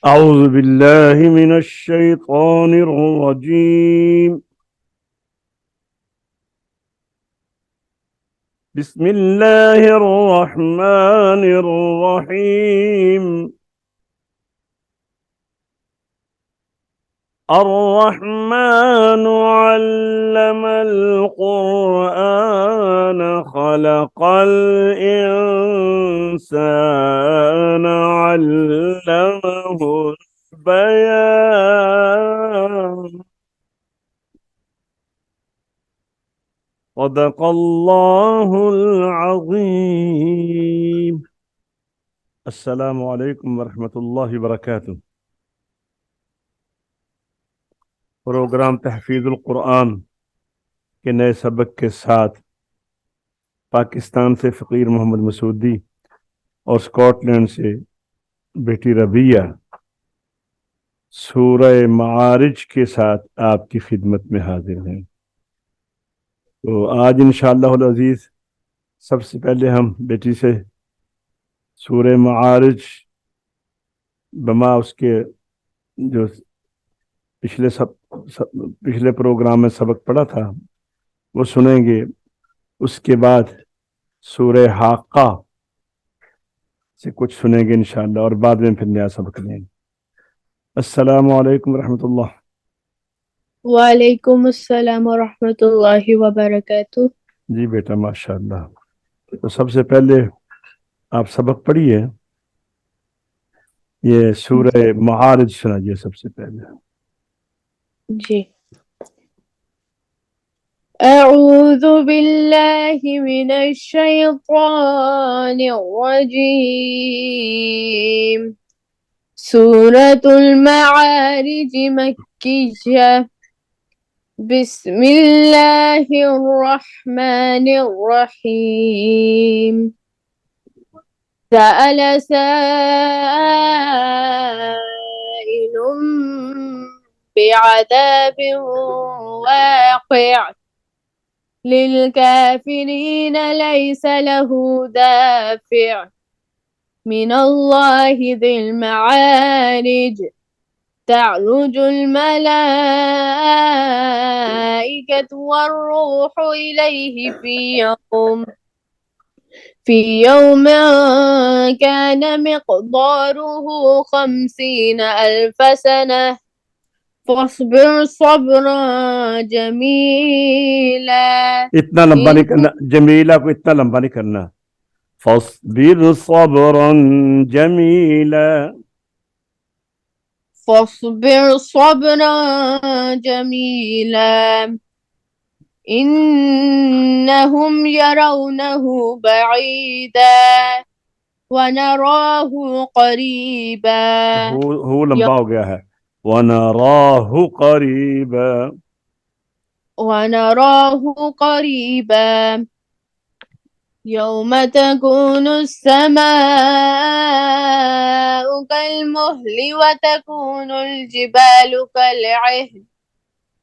أعوذ بالله من الشيطان الرجيم. بسم الله الرحمن الرحيم. الرحمن علم القرآن خلق الإنسان علمه البيان. صدق الله العظيم. السلام علیکم ورحمۃ اللہ وبرکاتہ۔ پروگرام تحفیظ القرآن کے نئے سبق کے ساتھ پاکستان سے فقیر محمد مسعودی اور اسکاٹ لینڈ سے بیٹی ربیہ سورہ معارج کے ساتھ آپ کی خدمت میں حاضر ہیں۔ تو آج انشاءاللہ العزیز سب سے پہلے ہم بیٹی سے سورہ معارج بما اس کے جو پچھلے پروگرام میں سبق پڑھا تھا وہ سنیں گے، اس کے بعد سورہ حاقہ سے کچھ سنیں گے انشاءاللہ، اور بعد میں پھر نیا سبق لیں گے۔ السلام علیکم ورحمۃ اللہ۔ وعلیکم السلام ورحمۃ اللہ وبرکاتہ۔ جی بیٹا ماشاءاللہ۔ تو سب سے پہلے آپ سبق پڑھیے، یہ سورہ معارج سنائیے سب سے پہلے۔ جی، اعوذ باللہ من الشیطان الرجیم۔ سورة المعارج مکیہ۔ بسم اللہ الرحمن الرحیم۔ سأل سائل بعذاب واقع للكافرين ليس له دافع من الله ذي المعارج تعرج الملائكة والروح إليه في يوم كان مقداره 50,000 سنة فاصبر صبرا جميلا۔ اتنا لمبا نہیں کرنا، جمیلہ کو اتنا لمبا نہیں کرنا۔ فاصبر صبرا جمیلا، فاصبر صبرا جميلا إنهم يرونه بعيدا ونراه قريبا۔ ہو لمبا ہو گیا ہے، وَنَرَاهُ قَرِيبًا، ونراه قريبا يوم تكون السماء كالمهل وتكون الجبال كالعهن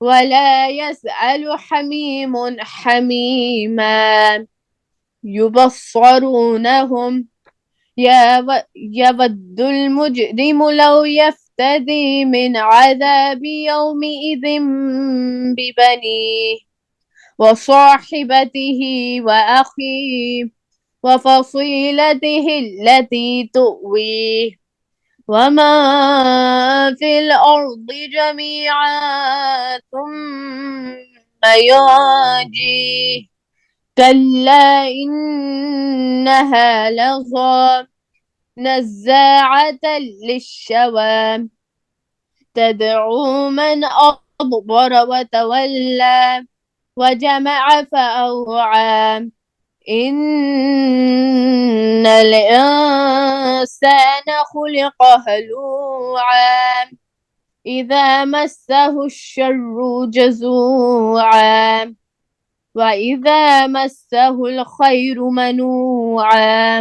ولا يسأل حميم حميما يبصرونهم يود المجرم لو يفتدي من عذاب يومئذ ببنيه وصاحبته وأخيه وفصيلته التي تؤويه وما في الأرض جميعا ثم ينجيه كلا إنها لظى نزاعة للشوى تدعو من أضبر وتولى وجمع فأوعى إن الإنسان خلق هلوعا إذا مسه الشر جزوعا وإذا مسه الخير منوعا۔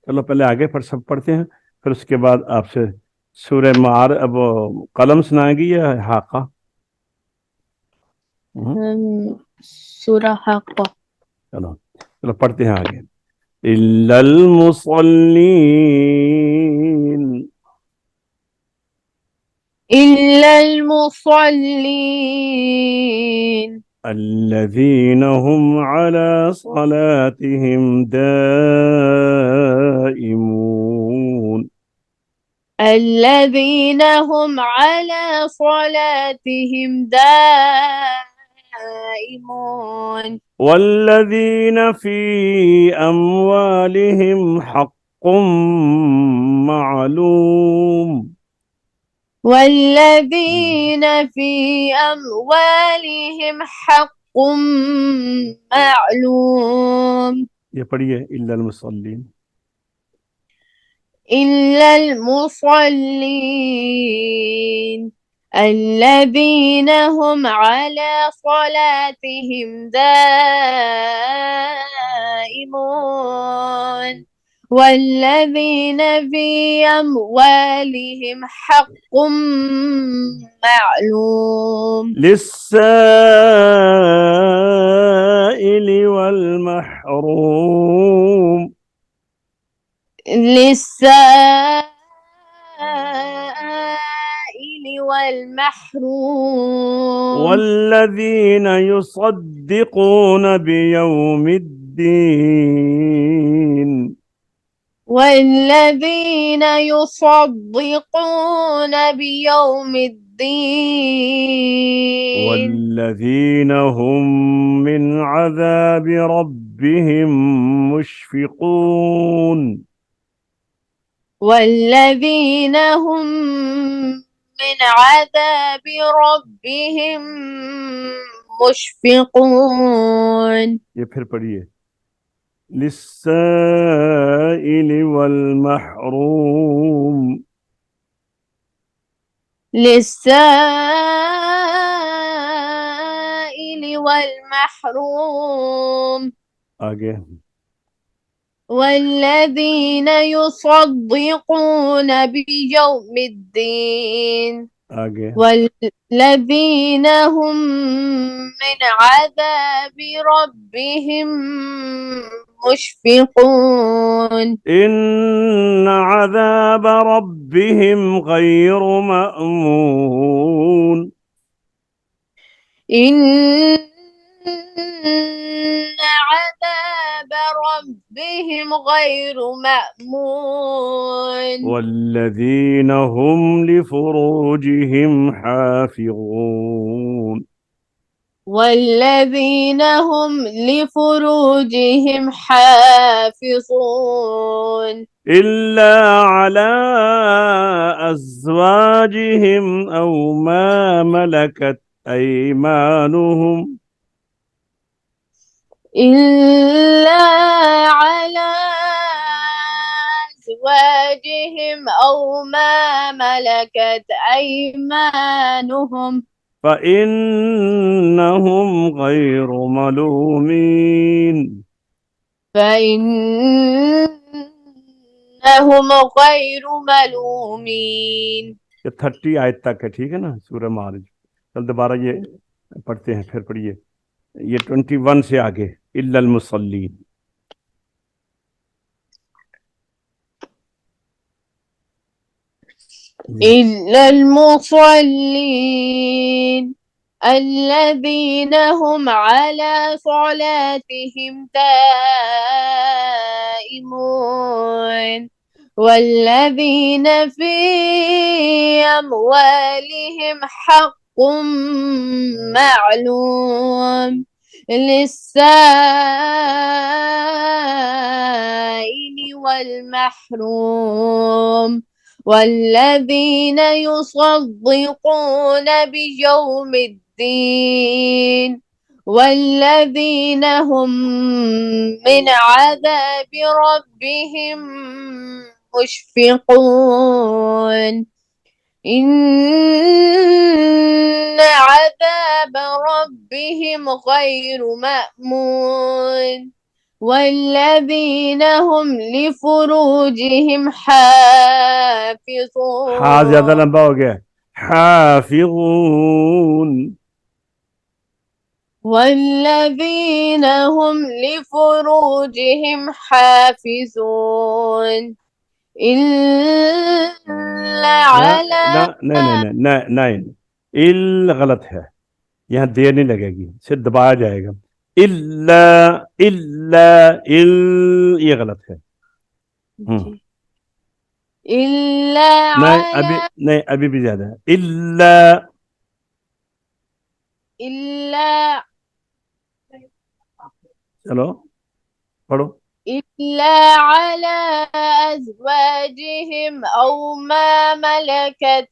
چلو پہلے آگے پر سب پڑھتے ہیں، پھر اس کے بعد آپ سے سورہ معارج اب قلم سنائے گی یا حاقہ؟ سورہ حاقہ۔ چلو پڑھتے ہیں آگے۔ إلا المصلين إلا المصلين الذين هم على صلاتهم دائمون. الذين هم على صلاتهم دائمون والذين في أموالهم حق معلوم. والذين في أموالهم حق معلوم ये पढ़िए इल्लल मुसल्लीन। إلا المصلين الذين هم على صلاتهم دائمون والذين في أموالهم حق معلوم للسائل والمحروم. للسائل والمحروم والذين يصدقون بيوم الدين. والذين يصدقون بيوم الدين والذين هم من عذاب ربهم مشفقون. والذين هم من عذاب ربهم مشفقون ये फिर पढ़िए लिस्साइल والمحروم. للسائل والمحروم आगे والذين يصدقون بيوم الدين आगे والذين هم من عذاب ربهم مشفقون إن عذاب ربهم غير مأمون. إن عذاب ربهم غير مأمون والذين هم لفروجهم حافظون. والذين هم لفروجهم حافظون إلا على أزواجهم أو ما ملكت أيمانهم إلا على أزواجهم أو ما ملكت أيمانهم فإنهم غير ملومين. فإنهم غير ملومين ये 30 आयत तक है, ठीक है ना, सूरह मारिज। कल दोबारा ये पढ़ते हैं, फिर पढ़िए ये 21 से आगे इल्लल मुसल्लीन। إلا المصلين الذين هم على صلاتهم دائمون والذين في أموالهم حق معلوم للسائل والمحروم والذين يصدقون بيوم الدين والذين هم من عذاب ربهم مشفقون إن عذاب ربهم غير مأمون والذين هم لفروجهم حافظون हाँ ज्यादा लंबा हो गया, हाफिज़ून। والذين هم لفروجهم حافظون إلا على नहीं, इल गलत है, यहाँ देर नहीं लगेगी, सिर्फ दबाया जाएगा। इल्ला, इल्ला, इल, ये गलत है। जी। इल्ला नहीं अभी, अला, नहीं अभी भी ज्यादा है। इल्ला, इल्ला, चलो पढ़ो। إلا على أزواجهم أو ما ملكت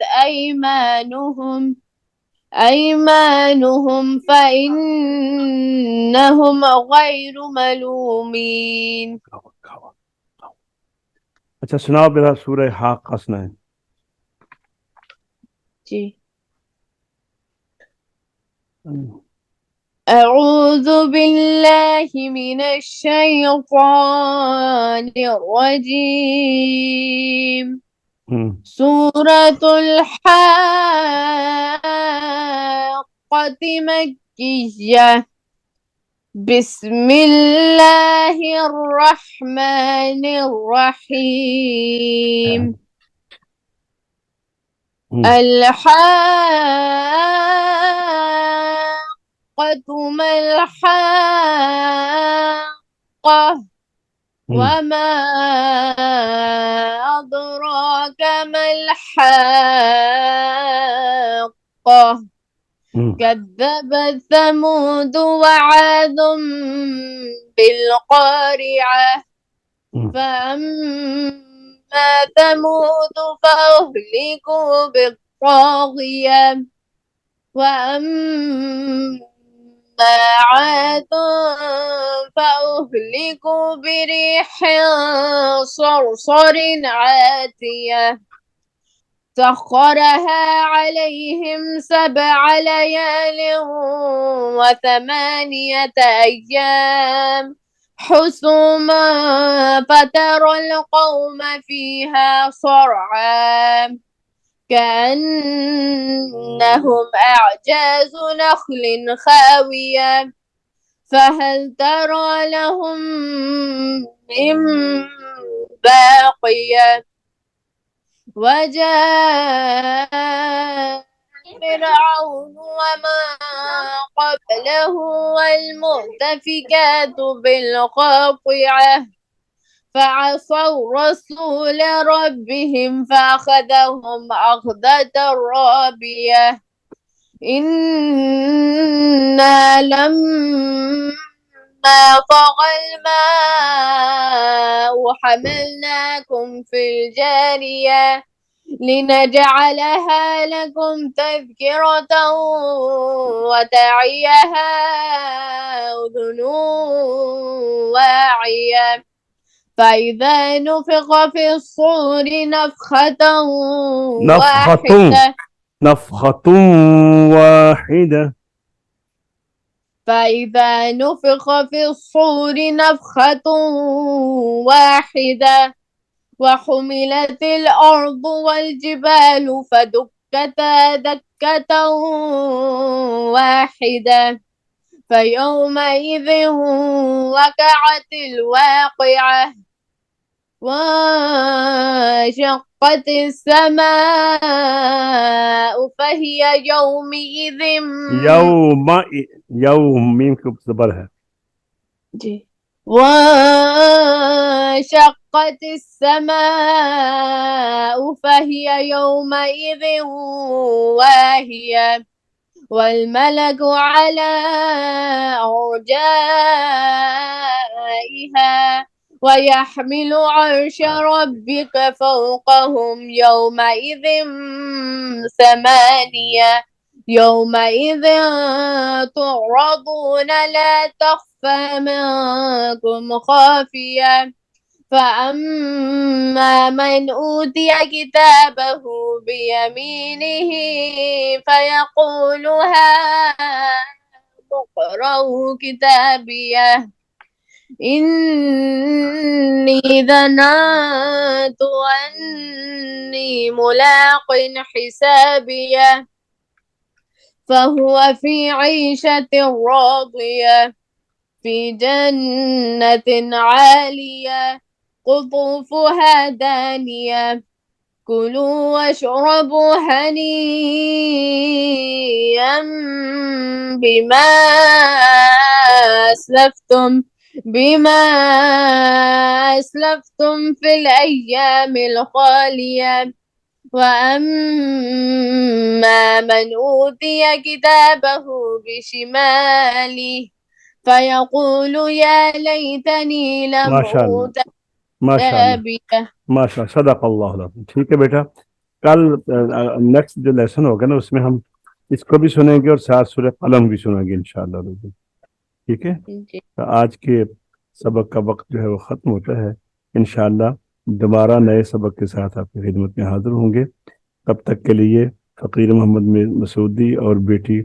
أيمانهم فإنهم غير ملومين. अच्छा सुनाओ मेरा सूरह हाक़ा सुनाए। जी। أعوذ بالله من الشيطان الرجيم. سورة الحاقة مكية. بسم الله الرحمن الرحيم. الحاقة ما الحاقة وما أدراك ما الحاقة. كذبت ثمود وعاد بالقارعة. فأما ثمود فأهلكوا بالطاغية. وأما عاد فأهلكوا بريح صرصر عاتية سخرها عليهم 7 ليال و8 أيام حسوما فترى القوم فيها صرعا كأنهم أعجاز نخل خاوية فهل ترى لهم من باقية. وجاء فرعون وما قبله والمؤتفكات بالخاطئة فعصوا رسول ربهم فأخذهم أخذة رابية. إنا لما طغى الماء حملناكم في الجارية لنجعلها لكم تذكرة وتعيها أذن واعية. فإذا نفخ في الصور نفخة واحدة نفخة واحدة. فإذا نفخ في الصور نفخة واحدة وحملت الأرض والجبال فدكتا دكة واحدة فيومئذ وقعت الواقعة وانشقت السماء فهي يومئذ يوم ميم के ऊपर है जी وانشقت السماء فهي يومئذ واهية والملك على أرجائها ويحمل عرش ربك فوقهم يومئذ 8 يومئذ تعرضون لا تخفى منكم خافية. فأما من أوتي كتابه بيمينه فيقول هاؤم اقرءوا كتابيه إني ظننت أني ملاق حسابيه فهو في عيشة راضية في جنة عالية قطوفها دانية كلوا واشربوا هنيئا بما أسلفتم في الأيام الخالية وأما من أوتي كتابه بشماله فيقول يا ليتني لم ماشاء اللہ أوت ماشاء اللہ كتابيه. ماشاء اللہ صدق اللہ العظیم. ٹھیک ہے بیٹا، کل نیکسٹ جو لیسن ہوگا نا اس میں ہم اس کو بھی سنیں گے اور ساتھ سورہ قلم بھی سنیں گے انشاءاللہ. ٹھیک ہے، تو آج کے سبق کا وقت جو ہے وہ ختم ہوتا ہے. انشاءاللہ دوبارہ نئے سبق کے ساتھ آپ کی خدمت میں حاضر ہوں گے. تب تک کے لیے فقیر محمد مسعودی اور بیٹی